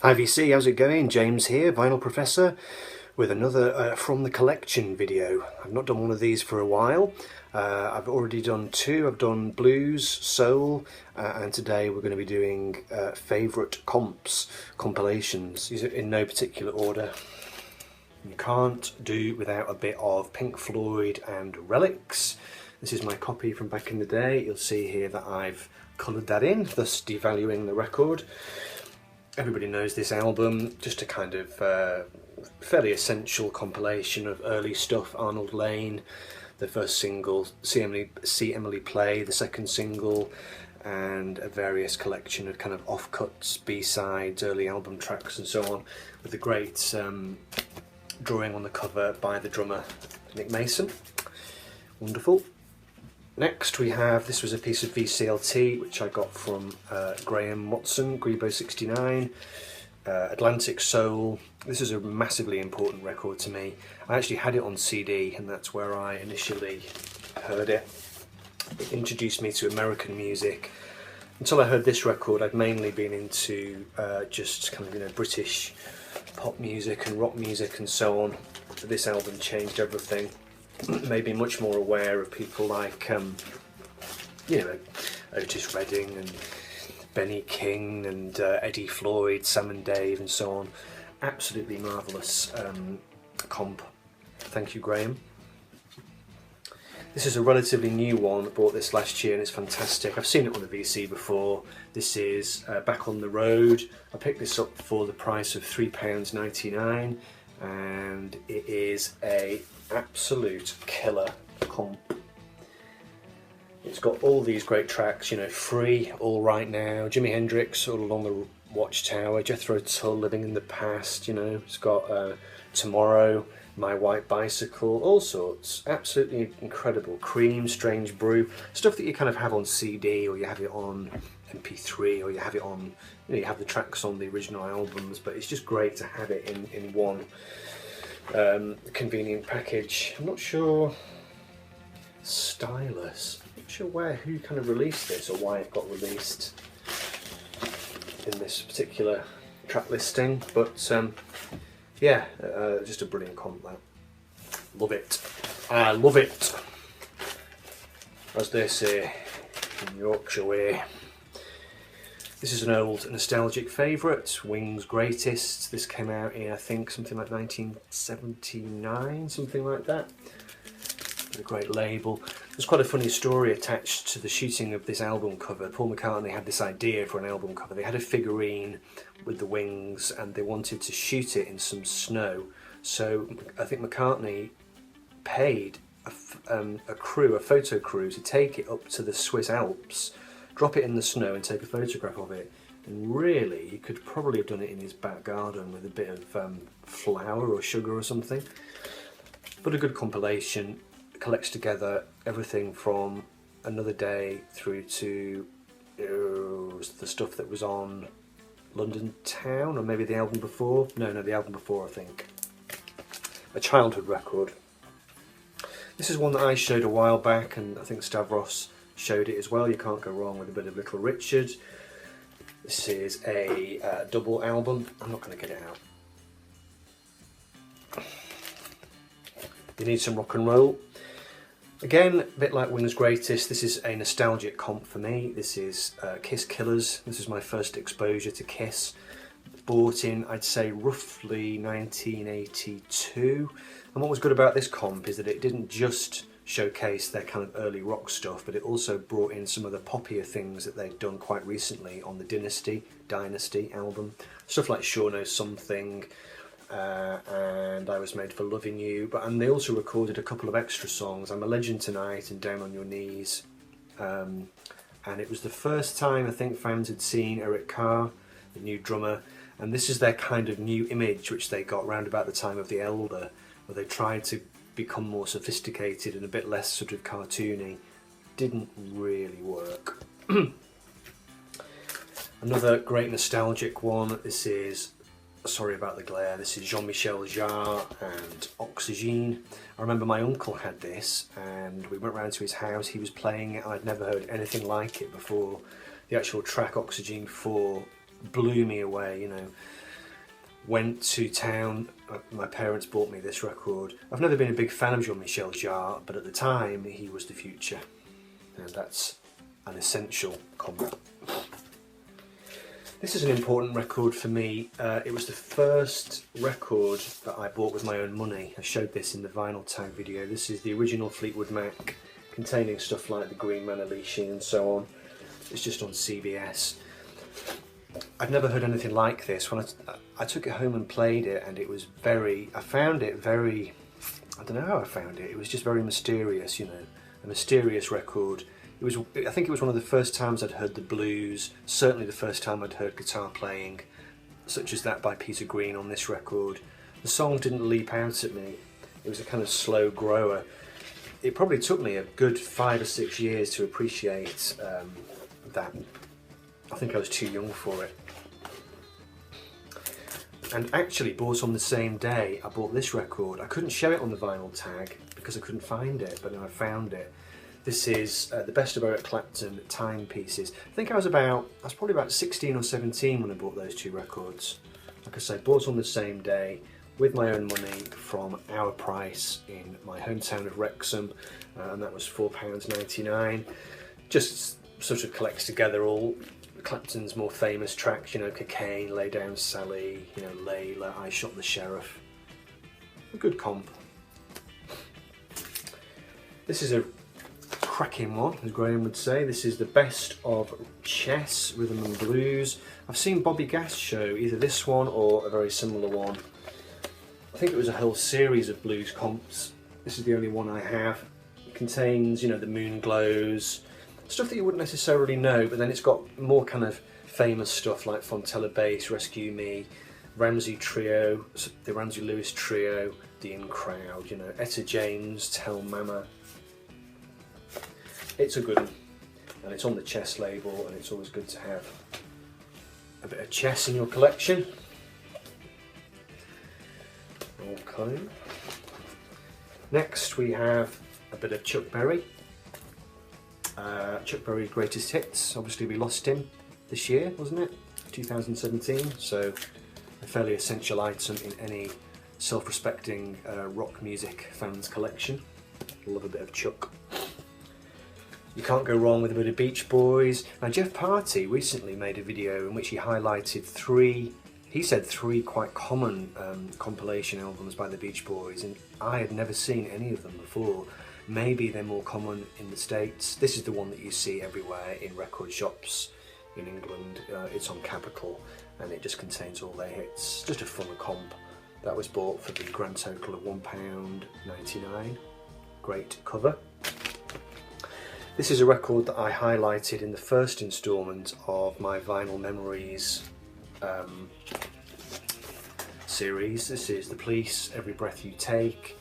Hi VC, how's it going? James here, Vinyl Professor, with another From the Collection video. I've not done one of these for a while. I've already done two. I've done blues, soul, and today we're going to be doing favourite compilations. These are in no particular order. You can't do without a bit of Pink Floyd and Relics. This is my copy from back in the day. You'll see here that I've coloured that in, thus devaluing the record. Everybody knows this album, just a kind of fairly essential compilation of early stuff. Arnold Lane, the first single, See Emily Play, the second single, and a various collection of kind of offcuts, B-sides, early album tracks and so on, with the great drawing on the cover by the drummer Nick Mason. Wonderful. Next we have, this was a piece of VCLT which I got from Graham Watson, Grebo 69, Atlantic Soul. This is a massively important record to me. I actually had it on CD and that's where I initially heard it. It introduced me to American music. Until I heard this record I'd mainly been into just kind of British pop music and rock music and so on. This album changed everything. Made me much more aware of people like, Otis Redding and Benny King and Eddie Floyd, Sam and Dave and so on. Absolutely marvellous comp. Thank you, Graham. This is a relatively new one. I bought this last year and it's fantastic. I've seen it on the VC before. This is Back on the Road. I picked this up for the price of £3.99 and it is a absolute killer comp. It's got all these great tracks, Free, All Right Now, Jimi Hendrix, All Along the Watchtower, Jethro Tull, Living in the Past, it's got Tomorrow, My White Bicycle, all sorts. Absolutely incredible. Cream, Strange Brew, stuff that you kind of have on CD or you have it on MP3 or you have it on, you have the tracks on the original albums, but it's just great to have it in one convenient package. I'm not sure, Stylus, I'm not sure who kind of released this or why it got released in this particular track listing, but yeah, just a brilliant comp that. Love it. I love it, as they say in Yorkshire way. This is an old nostalgic favourite, Wings' Greatest. This came out in, I think, something like 1979, something like that. A great label. There's quite a funny story attached to the shooting of this album cover. Paul McCartney had this idea for an album cover. They had a figurine with the wings and they wanted to shoot it in some snow. So I think McCartney paid a photo crew to take it up to the Swiss Alps, drop it in the snow and take a photograph of it. And really, he could probably have done it in his back garden with a bit of flour or sugar or something. But a good compilation. Collects together everything from Another Day through to the stuff that was on London Town, or maybe the album before. No, the album before, I think. A childhood record. This is one that I showed a while back, and I think Stavros showed it as well. You can't go wrong with a bit of Little Richard. This is a double album. I'm not going to get it out. You need some rock and roll. Again, a bit like Wings' Greatest, this is a nostalgic comp for me. This is Kiss Killers. This is my first exposure to Kiss. Bought in, I'd say, roughly 1982. And what was good about this comp is that it didn't just showcase their kind of early rock stuff, but it also brought in some of the poppier things that they'd done quite recently on the Dynasty album. Stuff like Sure Knows Something, and I Was Made for Loving You, and they also recorded a couple of extra songs, I'm a Legend Tonight and Down on Your Knees, and it was the first time I think fans had seen Eric Carr, the new drummer, and this is their kind of new image which they got round about the time of The Elder, where they tried to become more sophisticated and a bit less sort of cartoony. Didn't really work. Another great nostalgic one, this is, sorry about the glare, this is Jean-Michel Jarre and Oxygene. I remember my uncle had this and we went round to his house, he was playing it, I'd never heard anything like it before. The actual track Oxygene 4 blew me away, went to town. My parents bought me this record. I've never been a big fan of Michel Jarre, but at the time he was the future, and that's an essential comment. This is an important record for me. It was the first record that I bought with my own money. I showed this in the vinyl tag video. This is the original Fleetwood Mac, containing stuff like the Green Man Alicia and so on. It's just on CBS. I'd never heard anything like this. When I took it home and played it, and it was I found it very, I don't know how I found it. It was just very mysterious, you know, a mysterious record. I think it was one of the first times I'd heard the blues, certainly the first time I'd heard guitar playing, such as that by Peter Green on this record. The song didn't leap out at me. It was a kind of slow grower. It probably took me a good 5 or 6 years to appreciate that. I think I was too young for it. And actually bought on the same day I bought this record. I couldn't show it on the vinyl tag because I couldn't find it, but then I found it. This is the Best of Eric Clapton timepieces. I think I was probably about 16 or 17 when I bought those two records. Like I say, bought on the same day with my own money from Our Price in my hometown of Wrexham, and that was £4.99. Just sort of collects together all Clapton's more famous tracks, you know, Cocaine, Lay Down Sally, you know, Layla, I Shot the Sheriff. A good comp. This is a cracking one, as Graham would say. This is the Best of Chess, Rhythm and Blues. I've seen Bobby Gass show either this one or a very similar one. I think it was a whole series of blues comps. This is the only one I have. It contains, you know, the Moon Glows, stuff that you wouldn't necessarily know, but then it's got more kind of famous stuff like Fontella Bass, Rescue Me, Ramsey Trio, the Ramsey Lewis Trio, The In Crowd, you know, Etta James, Tell Mama. It's a good one, and it's on the Chess label, and it's always good to have a bit of chess in your collection. Okay. Next we have a bit of Chuck Berry. Chuck Berry's greatest hits. Obviously we lost him this year, wasn't it? 2017, so a fairly essential item in any self-respecting rock music fan's collection. Love a bit of Chuck. You can't go wrong with a bit of Beach Boys. Now Jeff Party recently made a video in which he highlighted three quite common compilation albums by the Beach Boys, and I had never seen any of them before. Maybe they're more common in the States. This is the one that you see everywhere in record shops in England. It's on Capitol, and it just contains all their hits. Just a fun comp. That was bought for the grand total of £1.99. Great cover. This is a record that I highlighted in the first instalment of my Vinyl Memories series. This is The Police, Every Breath You Take,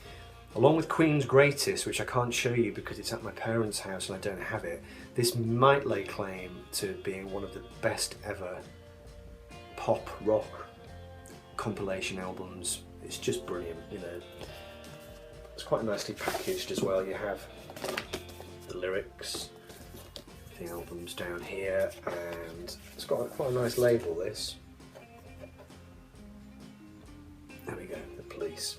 along with Queen's Greatest, which I can't show you because it's at my parents' house and I don't have it. This might lay claim to being one of the best ever pop rock compilation albums. It's just brilliant, you know. It's quite nicely packaged as well. You have the lyrics, the album's down here, and it's got quite a nice label, this. There we go, The Police.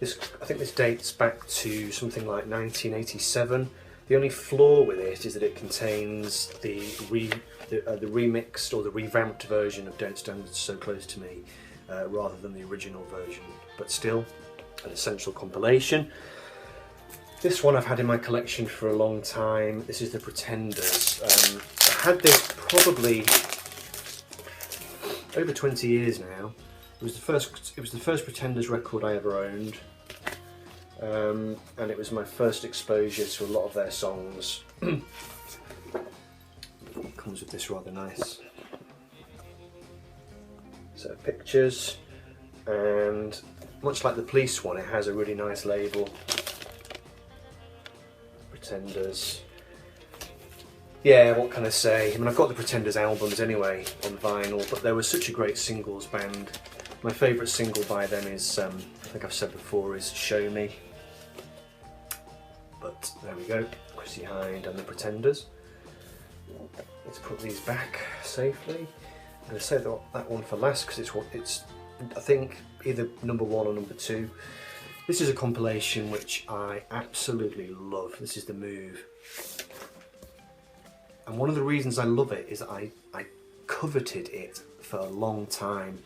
I think this dates back to something like 1987. The only flaw with it is that it contains the remixed or the revamped version of Don't Stand So Close to Me rather than the original version, but still an essential compilation. This one I've had in my collection for a long time. This is the Pretenders. I had this probably over 20 years now. It was the first Pretenders record I ever owned, and it was my first exposure to a lot of their songs. It comes with this rather nice set of pictures, and much like the Police one, it has a really nice label. Pretenders. Yeah, what can I say? I mean, I've got the Pretenders albums anyway on vinyl, but they were such a great singles band. My favourite single by them is, I think I've said before, is Show Me. But there we go, Chrissie Hynde and the Pretenders. Let's put these back safely. I'm going to save that one for last because it's I think either number 1 or number 2. This is a compilation which I absolutely love. This is The Move. And one of the reasons I love it is that I coveted it for a long time.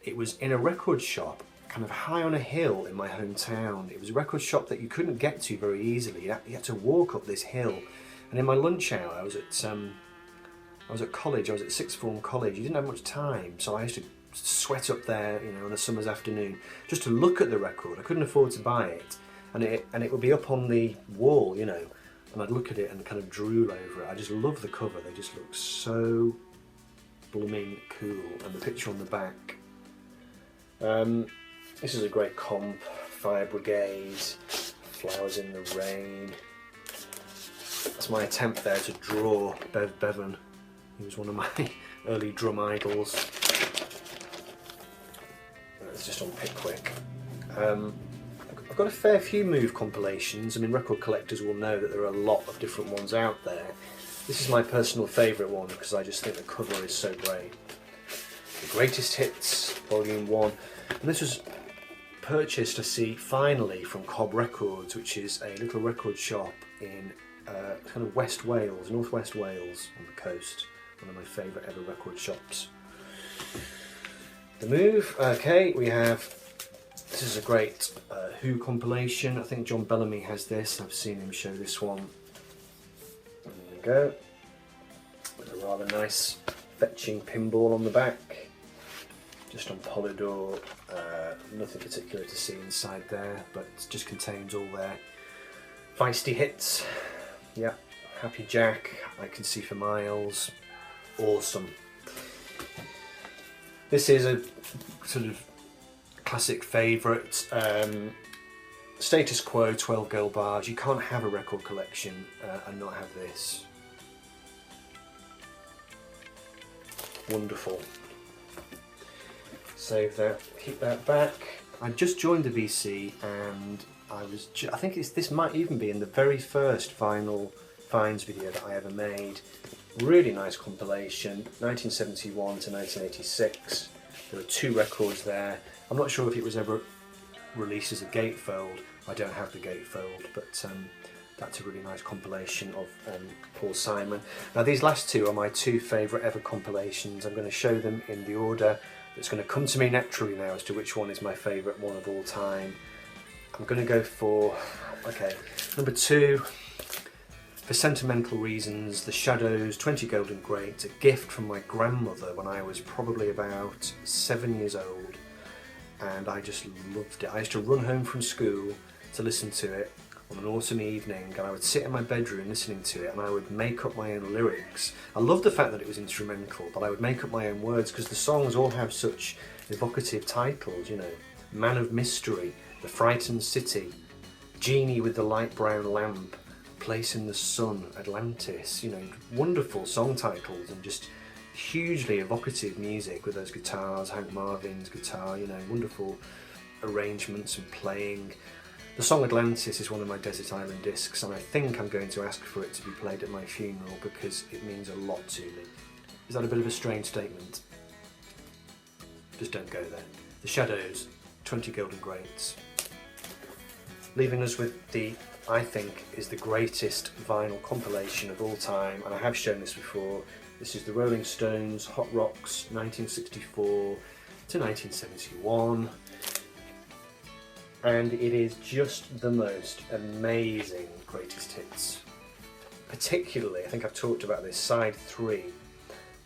It was in a record shop kind of high on a hill in my hometown. It was a record shop that you couldn't get to very easily. You had to walk up this hill. And in my lunch hour, I was at college. I was at sixth form college. You didn't have much time, so I used to sweat up there, you know, on a summer's afternoon just to look at the record. I couldn't afford to buy it, and it would be up on the wall, you know, and I'd look at it and kind of drool over it. I just love the cover. They just look so blooming cool, and the picture on the back. This is a great comp. Fire Brigade, Flowers in the Rain. That's my attempt there to draw Bev Bevan. He was one of my early drum idols. It's just on Pickwick. I've got a fair few Move compilations. I mean, record collectors will know that there are a lot of different ones out there. This is my personal favourite one because I just think the cover is so great. The Greatest Hits, Volume 1. And this was purchased, I see, finally from Cobb Records, which is a little record shop in kind of West Wales, northwest Wales on the coast. One of my favourite ever record shops. The Move. Okay, we have, this is a great Who compilation. I think John Bellamy has this. I've seen him show this one. There you go. With a rather nice fetching pinball on the back. Just on Polydor. Nothing particular to see inside there, but it just contains all their feisty hits. Yeah, Happy Jack, I Can See for Miles. Awesome. This is a sort of classic favourite. Status Quo, 12 Girl Bars. You can't have a record collection and not have this. Wonderful. Save that, keep that back. I just joined the VC and I think this might even be in the very first vinyl finds video that I ever made. Really nice compilation, 1971 to 1986. There were 2 records there. I'm not sure if it was ever released as a gatefold. I don't have the gatefold, but that's a really nice compilation of Paul Simon. Now these last 2 are my 2 favourite ever compilations. I'm going to show them in the order that's going to come to me naturally now as to which one is my favourite one of all time. I'm going to go for, okay, number 2, for sentimental reasons, The Shadows, 20 Golden Grapes, a gift from my grandmother when I was probably about 7 years old, and I just loved it. I used to run home from school to listen to it on an autumn evening, and I would sit in my bedroom listening to it, and I would make up my own lyrics. I loved the fact that it was instrumental, but I would make up my own words because the songs all have such evocative titles, you know. Man of Mystery, The Frightened City, Genie with the Light Brown Lamp, Place in the Sun, Atlantis, you know, wonderful song titles and just hugely evocative music with those guitars, Hank Marvin's guitar, you know, wonderful arrangements and playing. The song Atlantis is one of my Desert Island discs, and I think I'm going to ask for it to be played at my funeral because it means a lot to me. Is that a bit of a strange statement? Just don't go there. The Shadows, 20 Golden Grapes. Leaving us with the, I think, is the greatest vinyl compilation of all time, and I have shown this before. This is the Rolling Stones Hot Rocks 1964 to 1971. And it is just the most amazing greatest hits. Particularly, I think I've talked about this, side 3,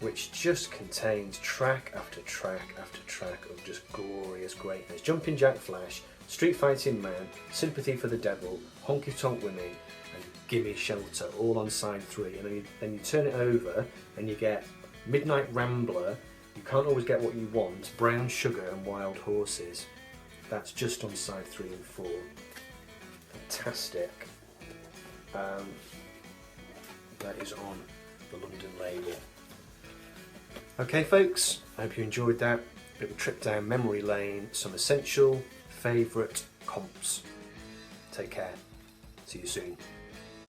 which just contains track after track after track of just glorious greatness. Jumpin' Jack Flash, Street Fighting Man, Sympathy for the Devil, Honky Tonk Women, and Gimme Shelter, all on side 3. And then you turn it over and you get Midnight Rambler, You Can't Always Get What You Want, Brown Sugar, and Wild Horses. That's just on side 3 and 4. Fantastic. That is on the London label. Okay folks, I hope you enjoyed that. Bit of a trip down memory lane, some essential favourite comps. Take care. See you soon.